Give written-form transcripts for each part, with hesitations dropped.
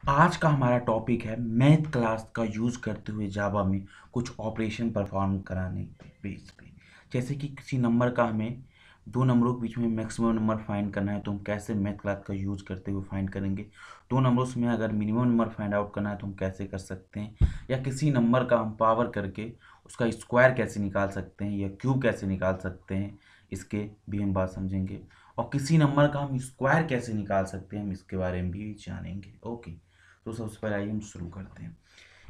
आज का हमारा टॉपिक है मैथ क्लास का यूज़ करते हुए जावा में कुछ ऑपरेशन परफॉर्म कराने के बेस पे। जैसे कि किसी नंबर का हमें दो नंबरों के बीच में मैक्सिमम नंबर फाइंड करना है तो हम कैसे मैथ क्लास का यूज़ करते हुए फाइंड करेंगे। दो नंबरों में अगर मिनिमम नंबर फाइंड आउट करना है तो हम कैसे कर सकते हैं, या किसी नंबर का हम पावर करके उसका स्क्वायर कैसे निकाल सकते हैं या क्यूब कैसे निकाल सकते हैं, इसके भी हम बात समझेंगे। और किसी नंबर का हम स्क्वायर कैसे निकाल सकते हैं हम इसके बारे में भी जानेंगे। ओके, तो सबसे पहले आइए हम शुरू करते हैं।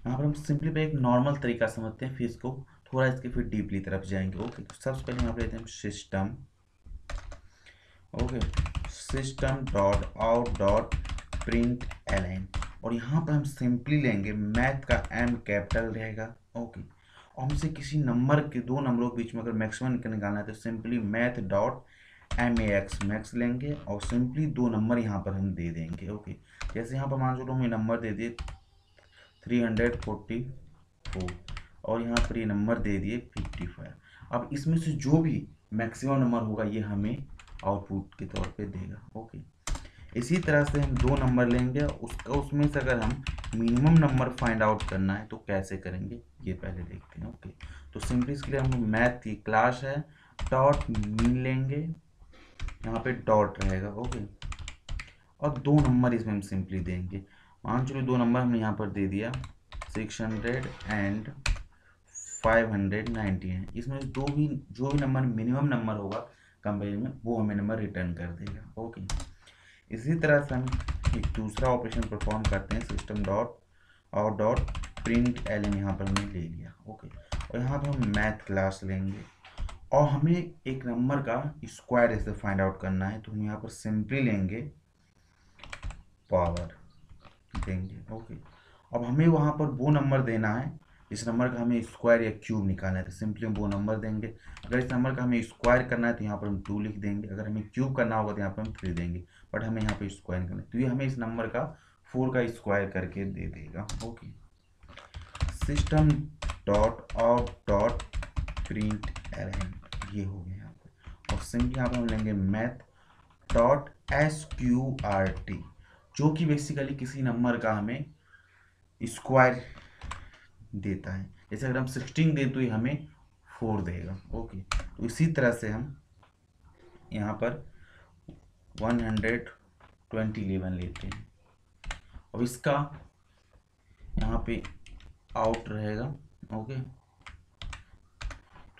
यहाँ पर हम सिंपली पे एक नॉर्मल तरीका समझते हैं, फिर इसको थोड़ा इसके फिर डीपली तरफ जाएंगे। ओके, तो सबसे पहले यहाँ पर लेते हैं system. Okay, system dot out dot print L N, और यहाँ पर हम सिंपली लेंगे मैथ का एम कैपिटल रहेगा। ओके, और हमसे किसी नंबर के दो नंबरों के बीच में अगर मैक्सिमम निकालना है तो simply math dot M A X max लेंगे और सिंपली दो नंबर यहाँ पर हम दे देंगे। ओके, जैसे यहाँ पर मान लो हमें नंबर दे दिए 344 और यहाँ पर ये नंबर दे दिए 55। अब इसमें से जो भी मैक्सिमम नंबर होगा ये हमें आउटपुट के तौर पे देगा। ओके, इसी तरह से हम दो नंबर लेंगे, उसमें से अगर हम मिनिमम नंबर फाइंड आउट करना है तो कैसे करेंगे ये पहले देखते हैं। ओके, तो सिंपली इसके लिए हम मैथ की क्लास है डॉट मीन लेंगे, यहाँ पे डॉट रहेगा। ओके, और दो नंबर इसमें हम सिंपली देंगे। मान चलो दो नंबर हमने यहाँ पर दे दिया 600 एंड 590 है। इसमें जो भी नंबर मिनिमम नंबर होगा कंपेरिजन में वो हमें नंबर रिटर्न कर देगा। ओके, इसी तरह से हम एक दूसरा ऑपरेशन परफॉर्म करते हैं, सिस्टम डॉट और डॉट प्रिंट एल यहाँ पर हमने ले लिया। ओके, और यहाँ पर हम मैथ क्लास लेंगे और हमें एक नंबर का स्क्वायर ऐसे फाइंड आउट करना है तो हम यहाँ पर सिंपली लेंगे पावर देंगे। ओके, अब हमें वहाँ पर वो नंबर देना है इस नंबर का हमें स्क्वायर या क्यूब निकालना है तो सिंपली हम वो नंबर देंगे। अगर इस नंबर का हमें स्क्वायर करना है तो यहाँ पर हम 2 लिख देंगे, अगर हमें क्यूब करना होगा तो यहाँ पर हम 3 देंगे, बट हमें यहाँ पर स्क्वायर करना है तो ये हमें इस नंबर का 4 का स्क्वायर करके दे देगा। Okay, system dot out dot print L ये हो गया यहाँ पर, और सिंपली यहाँ पर हम लेंगे math dot S Q R T, जो कि बेसिकली किसी नंबर का हमें स्क्वायर देता है। जैसे अगर हम 16 दें तो ये हमें 4 देगा। ओके, तो इसी तरह से हम यहाँ पर 111 लेते हैं, अब इसका यहाँ पे आउट रहेगा। ओके,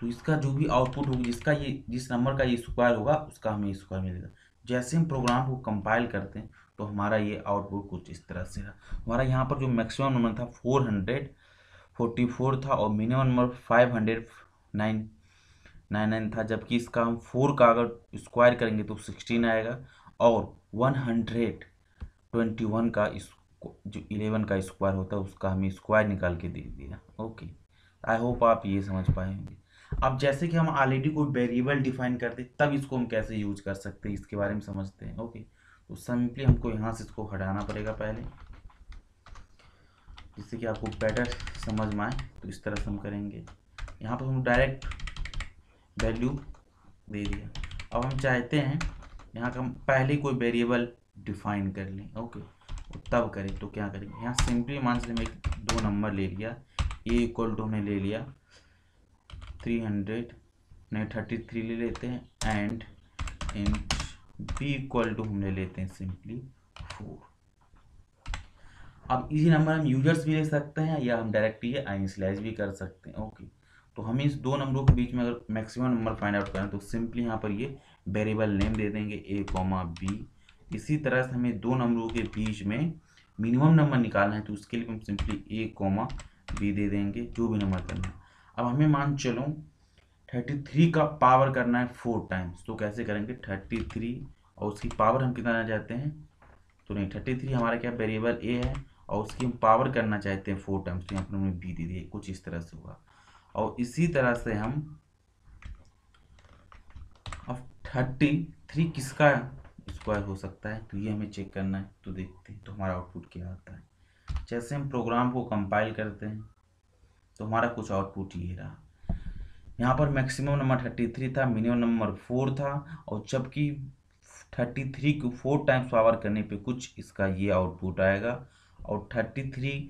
तो इसका जो भी आउटपुट होगी जिसका ये जिस नंबर का ये स्क्वायर होगा उसका हमें स्क्वायर मिलेगा। जैसे हम प्रोग्राम को कंपाइल करते हैं तो हमारा ये आउटपुट कुछ इस तरह से रहा। हमारा यहाँ पर जो मैक्सिमम नंबर था 444 था और मिनिमम नंबर 599 था, जबकि इसका हम 4 का अगर स्क्वायर करेंगे तो 16 आएगा और 121 का जो 11 का स्क्वायर होता है उसका हमें स्क्वायर निकाल के दे दिया। ओके, आई होप आप ये समझ पाएंगे। अब जैसे कि हम ऑलरेडी कोई वेरिएबल डिफाइन करते तब इसको हम कैसे यूज कर सकते हैं इसके बारे में समझते हैं। ओके, तो सिंपली हमको यहाँ से इसको हटाना पड़ेगा पहले, जिससे कि आपको बेटर समझ में आए। तो इस तरह से हम करेंगे, यहाँ पर हम डायरेक्ट वैल्यू दे दिया। अब हम चाहते हैं यहाँ का हम पहले कोई वेरिएबल डिफाइन कर लें। ओके, तो तब करें तो क्या करेंगे, यहाँ सिंपली मान से मैं दो नंबर ले लिया, ए इक्वल टू हमने ले लिया 33 ले लेते हैं and int B equal to हमने लेते हैं सिंपली 4। अब इसी नंबर हम यूजर्स भी ले सकते हैं या हम डायरेक्ट ये इनिशियलाइज भी कर सकते हैं। ओके, तो हमें इस दो नंबरों के बीच में अगर मैक्सिमम नंबर फाइंड आउट करें तो सिंपली यहाँ पर ये वेरिएबल नेम दे देंगे a कॉमा बी। इसी तरह से हमें दो नंबरों के बीच में मिनिमम नंबर निकालना है तो उसके लिए हम सिंपली a कॉमा बी दे देंगे, जो भी नंबर करना है। अब हमें मान चलो 33 का पावर करना है 4 टाइम्स, तो कैसे करेंगे 33 और उसकी पावर हम कितना लेना चाहते हैं, तो नहीं 33 हमारा क्या वेरिएबल a है और उसकी हम पावर करना चाहते हैं 4 टाइम्स, तो यहाँ पर हमने बी दे दिया, कुछ इस तरह से होगा। और इसी तरह से हम अब 33 किसका स्क्वायर हो सकता है तो ये हमें चेक करना है, तो देखते हैं तो हमारा आउटपुट क्या आता है। जैसे हम प्रोग्राम को कंपाइल करते हैं तो हमारा कुछ आउटपुट ये रहा। यहाँ पर मैक्सिमम नंबर 33 था, मिनिमम नंबर 4 था, और जबकि 33 को 4 टाइम्स पावर करने पे कुछ इसका ये आउटपुट आएगा। और 33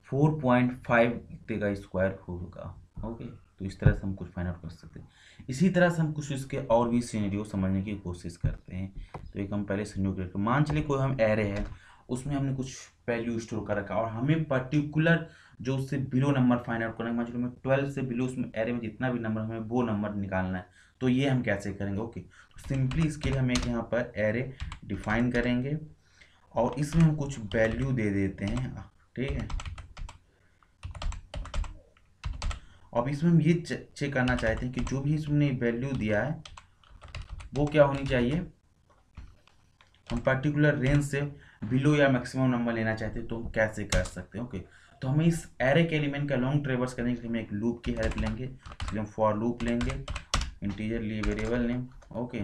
4.5 इतने का स्क्वायर होगा। ओके, तो इस तरह से हम कुछ फाइंड आउट कर सकते हैं। इसी तरह से हम कुछ इसके और भी सिनेरियो समझने की कोशिश करते हैं। तो एक हम पहले सिनेरियो क्रिएट, मान चलिए कोई हम एरे है, उसमें हमने कुछ वैल्यू स्टोर कर रखा और हमें पर्टिकुलर जो उससे बिलो नंबर फाइंड आउट करना है। मान चलिए 12 से बिलो उसमें एरे में जितना भी नंबर हमें वो नंबर निकालना है। तो ये हम कैसे करेंगे? ओके, तो सिंपली इसके लिए हम एक यहाँ पर एरे डिफाइन करेंगे और इसमें हम कुछ वैल्यू दे देते हैं। ठीक है, अब इसमें हम ये चेक करना चाहते हैं कि जो भी इसमें वैल्यू दिया है वो क्या होनी चाहिए। हम पर्टिकुलर रेंज से बिलो या मैक्सिमम नंबर लेना चाहते हैं, तो हम कैसे कर सकते हैं? ओके, तो हमें इस एरे के एलिमेंट का लॉन्ग ट्रेवर्स करने के लिए हम एक लूप की हेल्प लेंगे। इसलिए हम फॉर लूप लेंगे, इंटीजर लिए variable name, okay,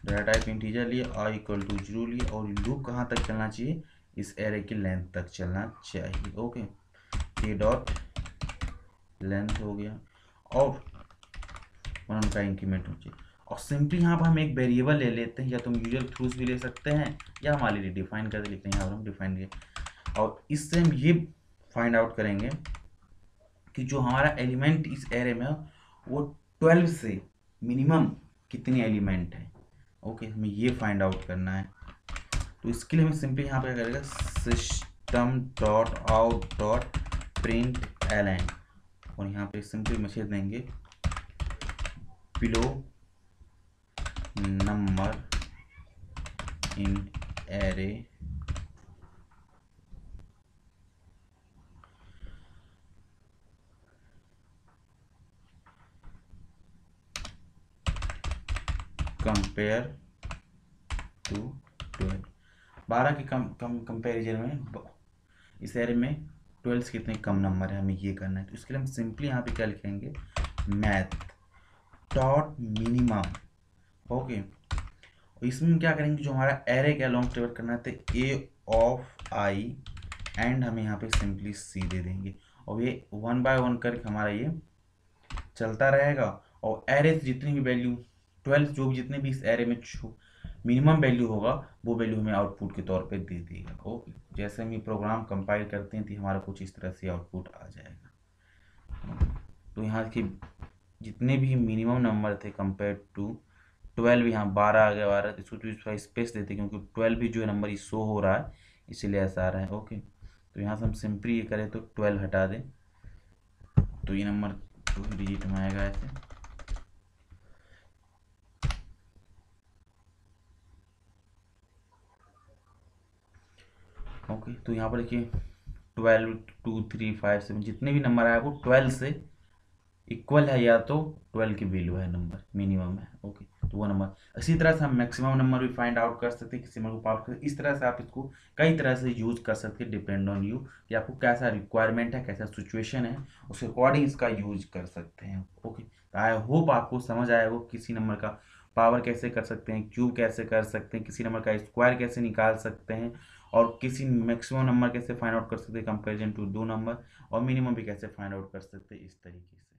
data type integer लिए, आई इक्वल टू 0 लिए, और लूप कहाँ तक चलना चाहिए? इस एरे की लेंथ तक चलना चाहिए। ओके, के डॉट लेंथ हो गया और वन का इंक्रीमेंट हो चाहिए। और सिंपली यहाँ पर हम एक वेरिएबल ले लेते हैं, या तो हम यूजर थ्रूज भी ले सकते हैं या हमारे लिए डिफाइन कर लेते हैं। यहाँ पर हम डिफाइन किए और इससे हम ये फाइंड आउट करेंगे कि जो हमारा एलिमेंट इस एरे में है वो 12 से मिनिमम कितने एलिमेंट है। ओके, हमें ये फाइंड आउट करना है। तो इसके लिए हमें सिंपली यहाँ पे क्या करेगा, system dot out dot print L N, और यहाँ पे सिंपली मैसेज देंगे below number in array compare to 12। 12 के कंपेरिजन में इस एरे में 12 से कितने कम नंबर है, हमें ये करना है। तो इसके लिए हम सिंपली यहाँ पे क्या लिखेंगे, मैथ डॉट मिनिमम। ओके, और इसमें हम क्या करेंगे, जो हमारा एरे का लॉन्ग ट्रेवल करना है तो ए ऑफ आई एंड हमें यहाँ पे सिंपली सी दे देंगे, और ये 1 बाय 1 करके हमारा ये चलता रहेगा। और एरे से जितनी भी वैल्यू 12 जो भी जितने भी इस एरे में मिनिमम वैल्यू होगा वो वैल्यू हमें आउटपुट के तौर पे दे देगा। ओके, जैसे हम ये प्रोग्राम कंपाइल करते हैं तो हमारा कुछ इस तरह से आउटपुट आ जाएगा। तो यहाँ के जितने भी मिनिमम नंबर थे कंपेयर टू 12, यहाँ 12 आ गया, 12 इसको थोड़ा स्पेस देते क्योंकि 12 भी जो नंबर शो हो रहा है इसीलिए ऐसा आ रहा है। ओके, तो यहाँ से हम सिंपली ये करें तो 12 हटा दें तो ये नंबर 2 डिजिट में आएगा ऐसे। ओके, तो यहाँ पर देखिए 12 2 3 5 7 जितने भी नंबर आए वो 12 से इक्वल है, या तो 12 की वैल्यू है नंबर मिनिमम है। ओके, तो वो नंबर, इसी तरह से हम मैक्सिमम नंबर भी फाइंड आउट कर सकते हैं, किसी नंबर को पावर कर। इस तरह से आप इसको कई तरह से यूज कर सकते हैं, डिपेंड ऑन यू कि आपको कैसा रिक्वायरमेंट है, कैसा सिचुएशन है, उसके अकॉर्डिंग इसका यूज कर सकते हैं। ओके, आई होप आपको समझ आया हो किसी नंबर का पावर कैसे कर सकते हैं, क्यूब कैसे कर सकते हैं, किसी नंबर का स्क्वायर कैसे निकाल सकते हैं, और किसी मैक्सिमम नंबर कैसे फाइंड आउट कर सकते हैं कंपेरिजन टू 2 नंबर, और मिनिमम भी कैसे फाइंड आउट कर सकते हैं इस तरीके से।